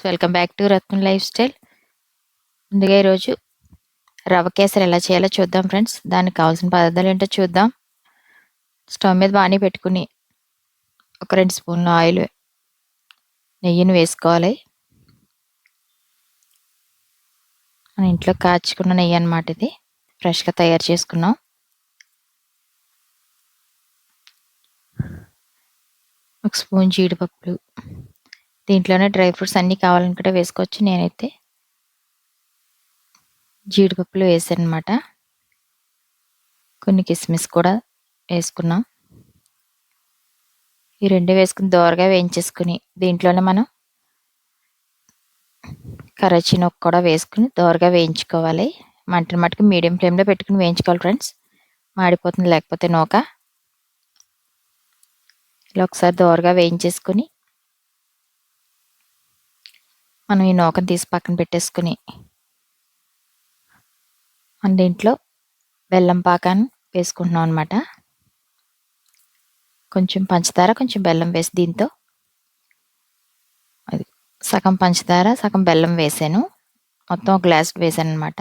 Welcome back to Ratna life style. ముందుగా ఈరోజు రవ్వ కేసరి ఎలా చేయాలో చూద్దాం ఫ్రెండ్స్. దానికి కావాల్సిన పదార్థాలు ఏంటో చూద్దాం. స్టవ్ మీద బాణీ పెట్టుకుని ఒక 2 స్పూన్ల ఆయిల్ నెయ్యిని వేసుకోవాలి. మన ఇంట్లో కాచుకున్న నెయ్యి అన్నమాట, ఇది ఫ్రెష్గా తయారు చేసుకున్నాం. ఒక స్పూన్ జీడిపప్పులు, దీంట్లోనే డ్రై ఫ్రూట్స్ అన్నీ కావాలనుకుంటే వేసుకోవచ్చు. నేనైతే జీడిపప్పులు వేసాను అనమాట. కొన్ని కిస్మిస్ కూడా వేసుకున్నాం. ఈ రెండు వేసుకుని దోరగా వేయించేసుకుని దీంట్లోనే మనం కరాచీ నూక కూడా వేసుకుని దోరగా వేయించుకోవాలి. మంటని మట్టుకు మీడియం ఫ్లేమ్లో పెట్టుకుని వేయించుకోవాలి ఫ్రెండ్స్, మాడిపోతుంది లేకపోతే నూక. ఇలా ఒకసారి దోరగా వేయించేసుకుని మనం ఈ నూకను తీసి పక్కన పెట్టేసుకుని మన దీంట్లో బెల్లం పాకాన్ని వేసుకుంటున్నాం అనమాట. కొంచెం పంచదార కొంచెం బెల్లం వేసి దీంతో అది సగం పంచదార సగం బెల్లం వేసాను. మొత్తం ఒక గ్లాస్ వేసాను అనమాట.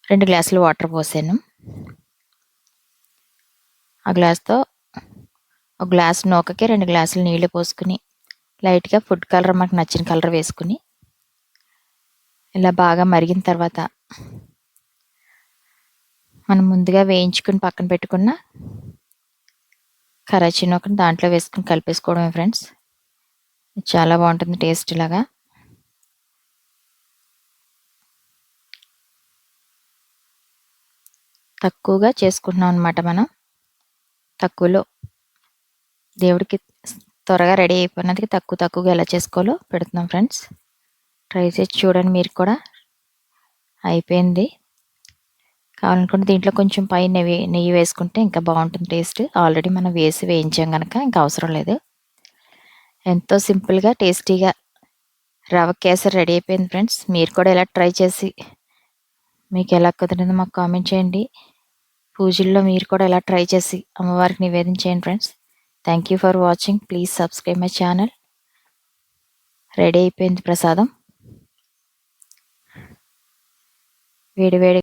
2 గ్లాసులు వాటర్ పోసాను. ఆ గ్లాస్తో ఒక గ్లాసు నూకకి 2 గ్లాసులు నీళ్లు పోసుకుని లైట్గా ఫుడ్ కలర్ మనకు నచ్చిన కలర్ వేసుకుని ఇలా బాగా మరిగిన తర్వాత మనం ముందుగా వేయించుకుని పక్కన పెట్టుకున్న కరాచీ నూకని దాంట్లో వేసుకుని కలిపేసుకోవడమే ఫ్రెండ్స్. చాలా బాగుంటుంది టేస్ట్. ఇలాగా తక్కువగా చేసుకుంటున్నాం అనమాట. మనం తక్కువలో దేవుడికి త్వరగా రెడీ అయిపోయినందుకు తక్కువగా ఎలా చేసుకోవాలో పెడుతున్నాం ఫ్రెండ్స్. ట్రై చేసి చూడండి మీరు కూడా. అయిపోయింది. కావాలనుకుంటే దీంట్లో కొంచెం పై నెయ్యి వేసుకుంటే ఇంకా బాగుంటుంది టేస్ట్. ఆల్రెడీ మనం వేయించాం కనుక ఇంకా అవసరం లేదు. ఎంతో సింపుల్గా టేస్టీగా రవ్వ కేసరి రెడీ అయిపోయింది ఫ్రెండ్స్. మీరు కూడా ఇలా ట్రై చేసి మీకు ఎలా కుదిరిందో మాకు కామెంట్ చేయండి. పూజల్లో మీరు కూడా ఇలా ట్రై చేసి అమ్మవారికి నివేదించేయండి friends. Thank you for watching. Please subscribe my channel. Ready అయిపోయింది ప్రసాదం. వేడి వేడి